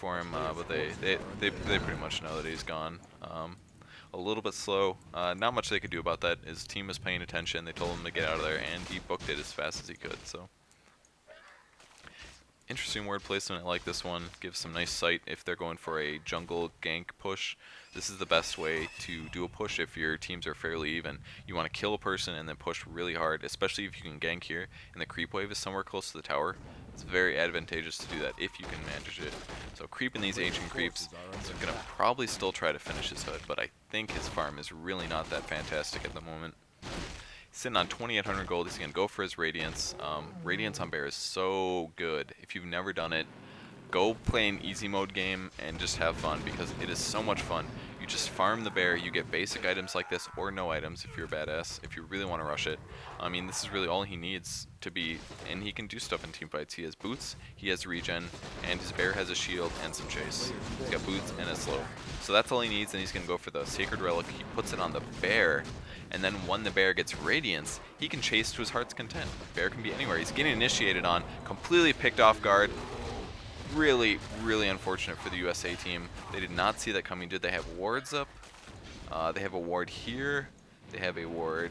for him, but they pretty much know that he's gone. A little bit slow. Not much they could do about that. His team was paying attention. They told him to get out of there, and he booked it as fast as he could. So, interesting word placement. I like this one. Gives some nice sight if they're going for a jungle gank push. This is the best way to do a push if your teams are fairly even. You want to kill a person and then push really hard, especially if you can gank here and the creep wave is somewhere close to the tower. It's very advantageous to do that if you can manage it. So creeping these ancient creeps, he's going to probably still try to finish his hood, but I think his farm is really not that fantastic at the moment. He's sitting on 2,800 gold. He's going to go for his Radiance. Radiance on bear is so good. If you've never done it, go play an easy mode game and just have fun, because it is so much fun. You just farm the bear, you get basic items like this, or no items if you're a badass, if you really want to rush it. I mean, this is really all he needs to be, and he can do stuff in team fights. He has boots, he has regen, and his bear has a shield and some chase. He's got boots and a slow. So that's all he needs, and he's going to go for the Sacred Relic. He puts it on the bear, and then when the bear gets Radiance, he can chase to his heart's content. Bear can be anywhere. He's getting initiated on, completely picked off guard. Really, really unfortunate for the USA team. They did not see that coming. Did they have wards up? They have a ward here. They have a ward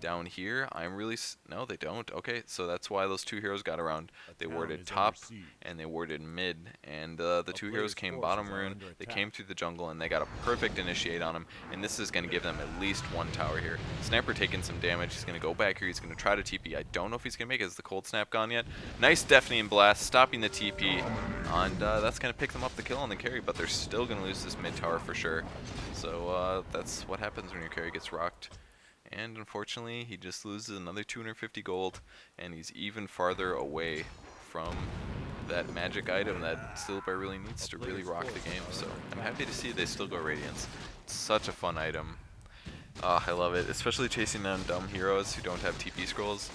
down here. I'm really no, they don't. Okay, so that's why those two heroes got around. They warded top and they warded mid, and the two heroes came bottom rune. They came through the jungle and they got a perfect initiate on him, and this is going to give them at least one tower here. Sniper taking some damage. He's going to go back here. He's going to try to TP. I don't know if he's going to make it. Is the cold snap gone yet? Nice deafening blast, stopping the TP, and that's going to pick them up the kill on the carry, but they're still going to lose this mid tower for sure. So that's what happens when your carry gets rocked. And unfortunately, he just loses another 250 gold, and he's even farther away from that magic item that Steel Bear really needs to really rock the game. So I'm happy to see they still go Radiance. It's such a fun item. I love it, especially chasing down dumb heroes who don't have TP scrolls.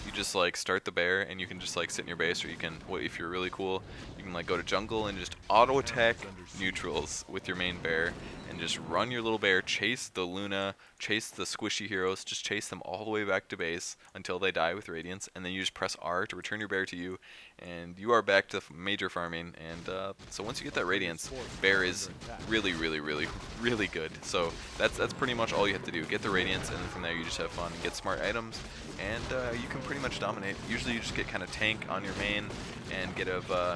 You just like start the bear, and you can just like sit in your base, or you can, if you're really cool, you can like go to jungle and just auto attack neutrals with your main bear, and just run your little bear, chase the Luna, chase the squishy heroes, just chase them all the way back to base until they die with Radiance, and then you just press R to return your bear to you, and you are back to major farming. And so once you get that Radiance, bear is really, really, really, really good. So that's pretty much all you have to do. Get the Radiance, and then from there you just have fun and get smart items, and you can pretty much dominate. Usually you just get kind of tank on your main and get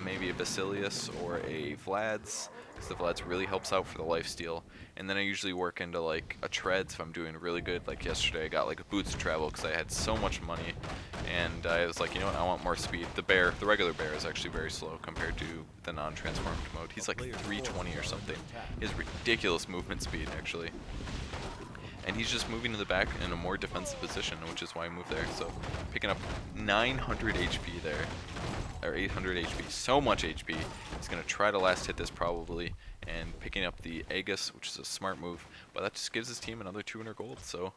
maybe a Basilius or a Vlad's, because the Vlad's really helps out for the lifesteal. And then I usually work into like a treads if I'm doing really good. Like yesterday I got like a boots to travel because I had so much money, and I was like, you know what, I want more speed. The regular bear is actually very slow compared to the non-transformed mode. He's like 320 or something. He has ridiculous movement speed actually. And he's just moving to the back in a more defensive position, which is why I moved there. So picking up 900 HP there, or 800 HP, so much HP. He's going to try to last hit this probably, and picking up the Aegis, which is a smart move, but that just gives his team another 200 gold. So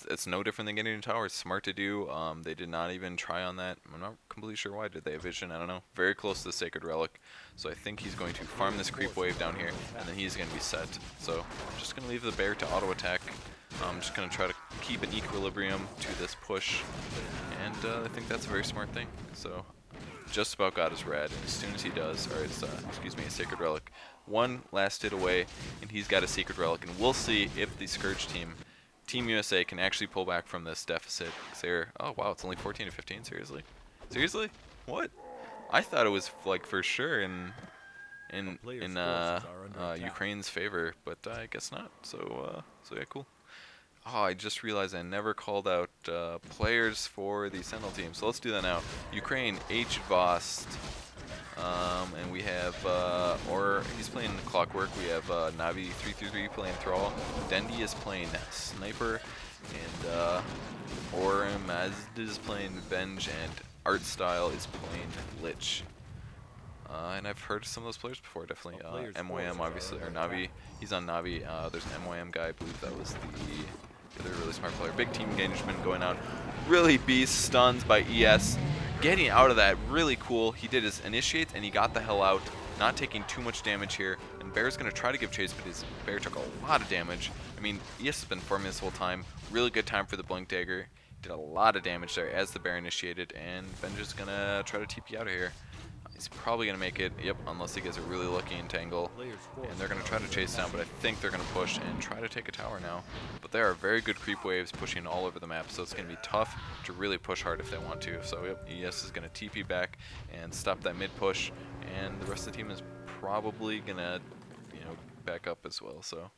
it's no different than getting a tower. It's smart to do. They did not even try on that. I'm not completely sure why. Did they have vision? I don't know. Very close to the Sacred Relic. So I think he's going to farm this creep wave down here, and then he's going to be set. So I'm just going to leave the bear to auto attack. I'm just going to try to keep an equilibrium to this push, and I think that's a very smart thing. So just about got his rad, and as soon as he does, or it's, excuse me, a Sacred Relic, one last hit away, and he's got a Sacred Relic, and we'll see if the Scourge team, Team USA, can actually pull back from this deficit. They're, oh wow, it's only 14 to 15. Seriously, seriously, what? I thought it was like for sure in Ukraine's favor, but I guess not. So yeah, cool. Oh, I just realized I never called out players for the Sentinel team, so let's do that now. Ukraine, H. Vost, and we have, or he's playing Clockwork. We have Navi333 playing Thrall. Dendi is playing Sniper, and Orem Mazd is playing Venge, and Artstyle is playing Lich. And I've heard some of those players before, definitely. MYM, obviously, or Navi. He's on Navi. There's an MYM guy, I believe that was the other really smart player. Big team engagement going on. Really beast stuns by ES. Getting out of that, really cool. He did his initiates and he got the hell out, not taking too much damage here. And Bear's going to try to give chase, but his Bear took a lot of damage. I mean, ES has been farming this whole time. Really good time for the Blink Dagger. Did a lot of damage there as the Bear initiated, and Benja's going to try to TP out of here. He's probably going to make it, yep, unless he gets a really lucky entangle. And they're going to try to chase down, but I think they're going to push and try to take a tower now. But there are very good creep waves pushing all over the map, so it's going to be tough to really push hard if they want to. So, yep, ES is going to TP back and stop that mid push, and the rest of the team is probably going to, you know, back up as well. So,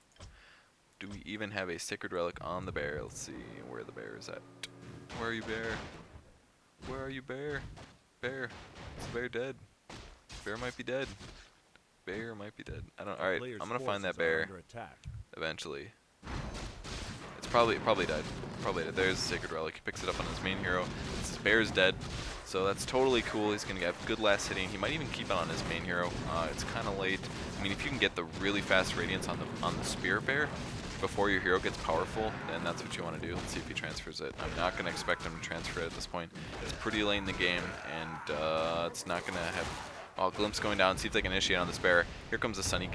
do we even have a Sacred Relic on the bear? Let's see where the bear is at. Where are you, bear? Where are you, bear? Bear. Is the bear dead? Bear might be dead. Bear might be dead. I don't. All right, I'm gonna find that bear eventually. It's probably died. Probably dead. There's a Sacred Relic. He picks it up on his main hero. His bear is dead, so that's totally cool. He's gonna have good last hitting. He might even keep it on his main hero. It's kind of late. I mean, if you can get the really fast Radiance on the Spirit Bear before your hero gets powerful, then that's what you want to do. Let's see if he transfers it. I'm not going to expect him to transfer it at this point. It's pretty late in the game, and it's not going to have... Oh, Glimpse going down. See if they can initiate on this bear. Here comes the Sun. He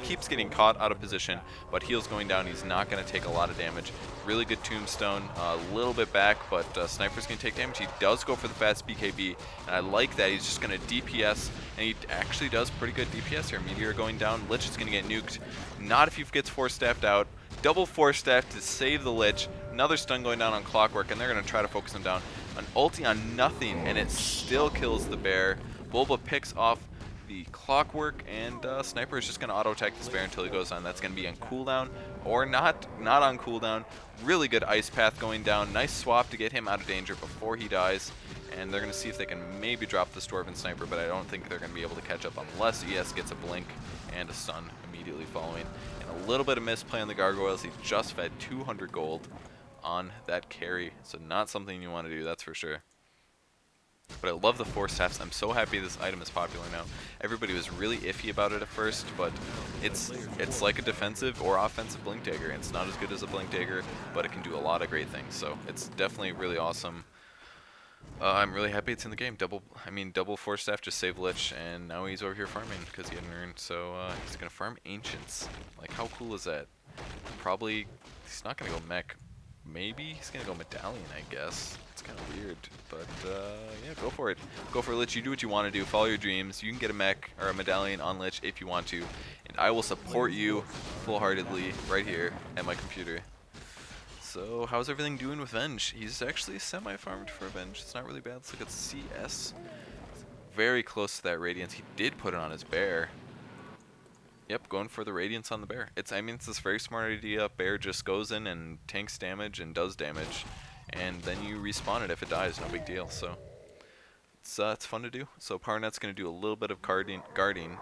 keeps getting caught out of position, but heal's going down. He's not going to take a lot of damage. Really good tombstone. A little bit back, but Sniper's going to take damage. He does go for the fast BKB, and I like that. He's just going to DPS, and he actually does pretty good DPS here. Meteor going down. Lich is going to get nuked. Not if he gets force staffed out. Double force staff to save the Lich. Another stun going down on Clockwork, and they're going to try to focus him down. An ulti on nothing, and it still kills the bear. Bulba picks off the Clockwork, and Sniper is just going to auto-attack this bear until he goes on. That's going to be on cooldown, or not on cooldown. Really good Ice Path going down. Nice swap to get him out of danger before he dies. And they're going to see if they can maybe drop this Dwarven Sniper, but I don't think they're going to be able to catch up unless ES gets a blink and a stun immediately following. And a little bit of misplay on the Gargoyles. He just fed 200 gold on that carry, so not something you want to do, that's for sure. But I love the Force Staffs. I'm so happy this item is popular now. Everybody was really iffy about it at first, but it's like a defensive or offensive Blink Dagger. It's not as good as a Blink Dagger, but it can do a lot of great things. So it's definitely really awesome. I'm really happy it's in the game. Double Force Staff just saved Lich, and now he's over here farming because he hadn't earned. So he's gonna farm Ancients. Like, how cool is that? Probably he's not gonna go mech. Maybe he's gonna go Medallion, I guess. It's kind of weird, but yeah, go for it. Go for Lich. You do what you want to do. Follow your dreams. You can get a mech or a Medallion on Lich if you want to, and I will support you full-heartedly right here at my computer. So how's everything doing with Venge? He's actually semi-farmed for Venge. It's not really bad. Let's look at CS. Very close to that Radiance. He did put it on his bear. Yep, going for the Radiance on the bear. It's this very smart idea. Bear just goes in and tanks damage and does damage, and then you respawn it if it dies. No big deal. So it's fun to do. So PowerNet's going to do a little bit of guarding.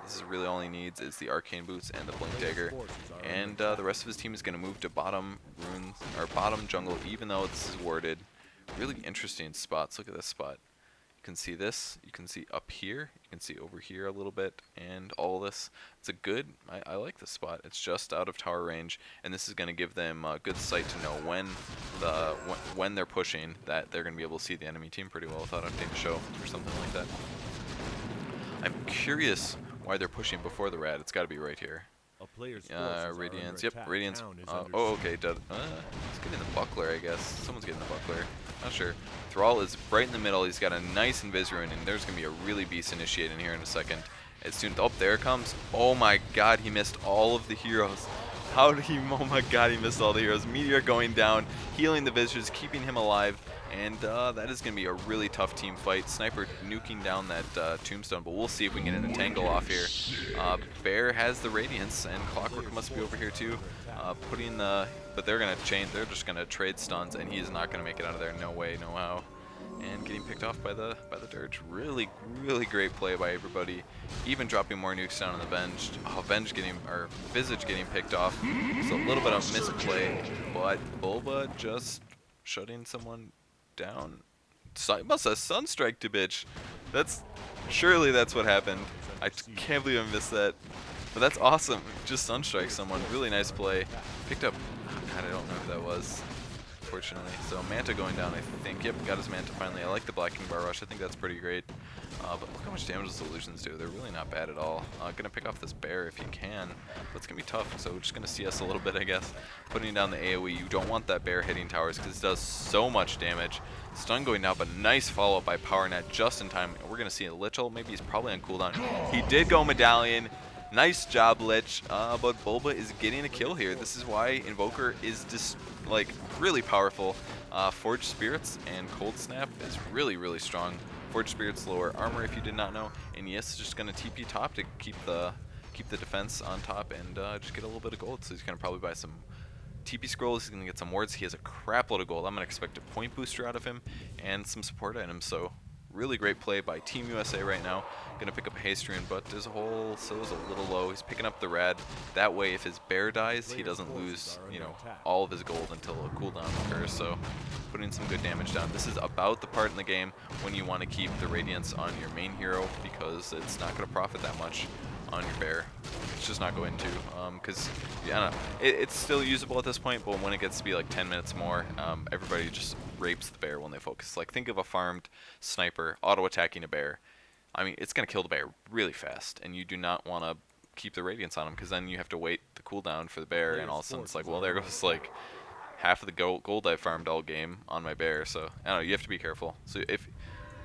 This is really all he needs is the Arcane Boots and the Blink Dagger, and the rest of his team is going to move to bottom runes or bottom jungle, even though this is warded. Really interesting spots. Look at this spot. You can see this, you can see up here, you can see over here a little bit, and all this. It's a good, I like this spot. It's just out of tower range, and this is going to give them good sight to know when they're pushing, that they're going to be able to see the enemy team pretty well without having to show or something like that. I'm curious why they're pushing before the rad. It's got to be right here. Radiance, yep, Radiance. Oh, okay, he's getting the buckler, I guess. Someone's getting the buckler. Not sure. Thrall is right in the middle. He's got a nice Invis Rune, and there's going to be a really beast initiate in here in a second. As soon, oh, there it comes. Oh my god, he missed all of the heroes. How did he, oh my god, he missed all the heroes. Meteor going down, healing the visitors, keeping him alive. And that is going to be a really tough team fight. Sniper nuking down that tombstone, but we'll see if we can get an entangle off here. Bear has the Radiance, and Clockwork must be over here too. But they're going to chain, they're just going to trade stuns, and he is not going to make it out of there. No way, no how. And getting picked off by the Dirge. Really, really great play by everybody. Even dropping more nukes down on the Venge. Oh, Venge getting, or Visage getting picked off. So a little bit of misplay, but Bulba just shutting someone down. Must have sunstriked a bitch. Surely that's what happened. I can't believe I missed that. But that's awesome. Just sunstrike someone. Really nice play. Picked up, oh god, I don't know who that was, unfortunately. So Manta going down, I think. Yep, got his Manta finally. I like the Black King Bar Rush. I think that's pretty great. But look how much damage those illusions do. They're really not bad at all. Gonna pick off this bear if you can, but it's gonna be tough. So we're just gonna CS a little bit, I guess. Putting down the AoE. You don't want that bear hitting towers because it does so much damage. Stun going down, but nice follow-up by PowerNet just in time. We're going to see a Lich ult. Maybe he's probably on cooldown. He did go Medallion. Nice job, Lich. But Bulba is getting a kill here. This is why Invoker is just, like, really powerful. Forged Spirits and Cold Snap is really, really strong. Forged Spirits lower armor, if you did not know. And yes, just going to TP top to keep the defense on top and just get a little bit of gold. So he's going to probably buy some TP scrolls, he's going to get some wards. He has a crap load of gold. I'm going to expect a point booster out of him and some support items. So really great play by Team USA right now. Going to pick up a haste rune, but his whole so is a little low. He's picking up the rad. That way, if his bear dies, he doesn't lose, you know, all of his gold until a cooldown occurs. So putting some good damage down. This is about the part in the game when you want to keep the Radiance on your main hero because it's not going to profit that much on your bear. It's just not going to, because yeah, it's still usable at this point, but when it gets to be like 10 minutes more, everybody just rapes the bear when they focus. Like, think of a farmed sniper auto-attacking a bear. I mean, it's going to kill the bear really fast, and you do not want to keep the Radiance on him, because then you have to wait the cooldown for the bear, and all of a sudden it's like, well, there goes like half of the gold I farmed all game on my bear. So I don't know, you have to be careful. So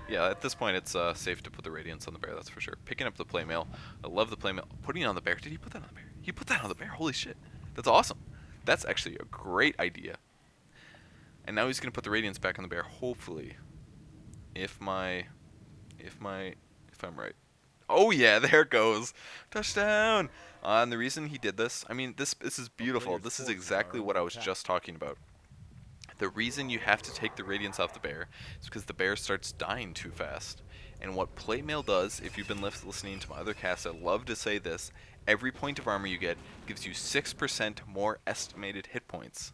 yeah, at this point, it's safe to put the Radiance on the bear, that's for sure. Picking up the playmail. I love the playmail. Putting it on the bear. Did he put that on the bear? He put that on the bear. Holy shit. That's awesome. That's actually a great idea. And now he's going to put the Radiance back on the bear, hopefully. If I'm right. Oh, yeah, there it goes. Touchdown. And the reason he did this, I mean, this is beautiful. This is exactly what I was just talking about. The reason you have to take the Radiance off the bear is because the bear starts dying too fast. And what Playmail does, if you've been listening to my other casts, I love to say this, every point of armor you get gives you 6% more estimated hit points.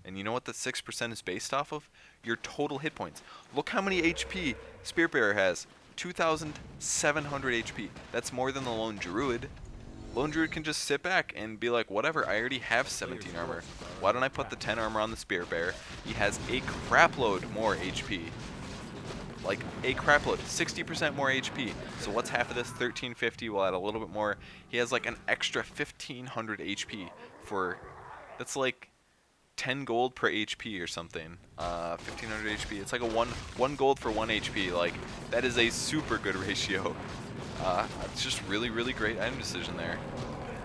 And you know what the 6% is based off of? Your total hit points. Look how many HP Spirit Bearer has. 2,700 HP. That's more than the Lone Druid. Lone Druid can just sit back and be like, whatever, I already have 17 armor. Why don't I put the 10 armor on the Spirit Bear? He has a crapload more HP. Like, a crapload. 60% more HP. So what's half of this? 1350. We'll add a little bit more. He has like an extra 1,500 HP for... That's like 10 gold per HP or something. 1,500 HP. It's like a one gold for 1 HP. Like, that is a super good ratio. It's just really, really great item decision there.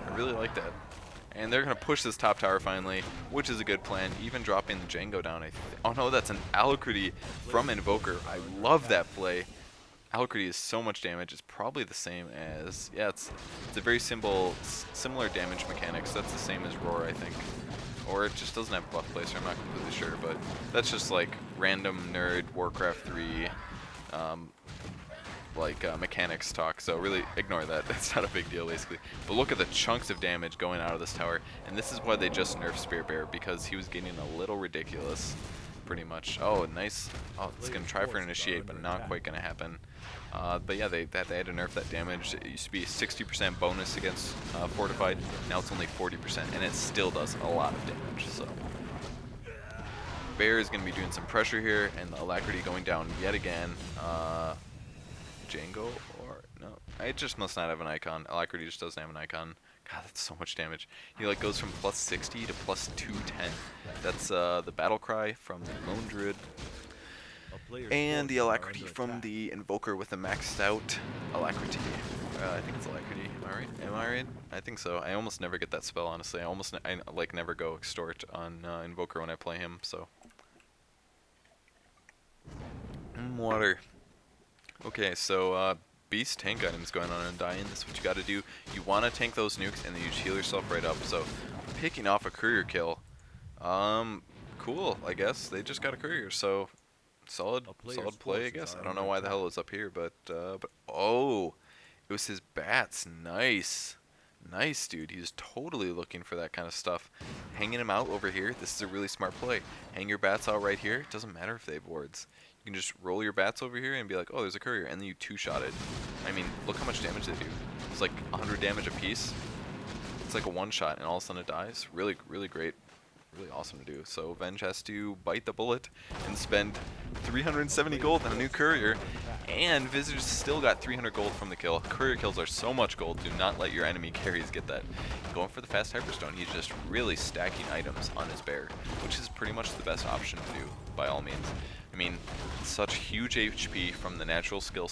I really like that. And they're going to push this top tower finally, which is a good plan. Even dropping the Django down. Oh no, that's an Alacrity from Invoker. I love that play. Alacrity is so much damage. It's probably the same as... Yeah, it's a very similar damage mechanics. That's the same as Roar, I think. Or it just doesn't have buff placer. I'm not completely sure, but that's just like random nerd Warcraft 3 mechanics talk, so really ignore that. That's not a big deal, basically. But look at the chunks of damage going out of this tower, and this is why they just nerfed Spirit Bear, because he was getting a little ridiculous, pretty much. Oh, nice. Oh, it's going to try for an initiate, but not quite going to happen. But yeah, they had to nerf that damage. It used to be 60% bonus against Fortified. Now it's only 40%, and it still does a lot of damage, so... Bear is going to be doing some pressure here, and the Alacrity going down yet again. Django or no, it just must not have an icon. Alacrity just doesn't have an icon. God, that's so much damage. He like goes from plus 60 to plus 210. That's the battle cry from the Lone Druid, and the Alacrity from the Invoker with a maxed out Alacrity. I think it's Alacrity. Am I right? Am I right? I think so. I almost never get that spell, honestly. I like never go Extort on Invoker when I play him. So water. Okay, so beast tank items going on Undying. This is what you got to do. You want to tank those nukes, and then you just heal yourself right up. So picking off a Courier kill. Cool, I guess. They just got a Courier, so solid play, I guess. I don't know why the hell it was up here, but oh, it was his bats. Nice. Nice, dude. He's totally looking for that kind of stuff. Hanging him out over here. This is a really smart play. Hang your bats out right here. It doesn't matter if they have wards. You can just roll your bats over here and be like, oh, there's a Courier, and then you two-shot it. I mean, look how much damage they do. It's like 100 damage a piece. It's like a one-shot, and all of a sudden it dies. Really, really great. Really awesome to do. So Venge has to bite the bullet and spend 370 gold on a new Courier, and Visage still got 300 gold from the kill. Courier kills are so much gold. Do not let your enemy carries get that. Going for the fast Hyperstone, he's just really stacking items on his bear, which is pretty much the best option to do, by all means. I mean, such huge HP from the natural skill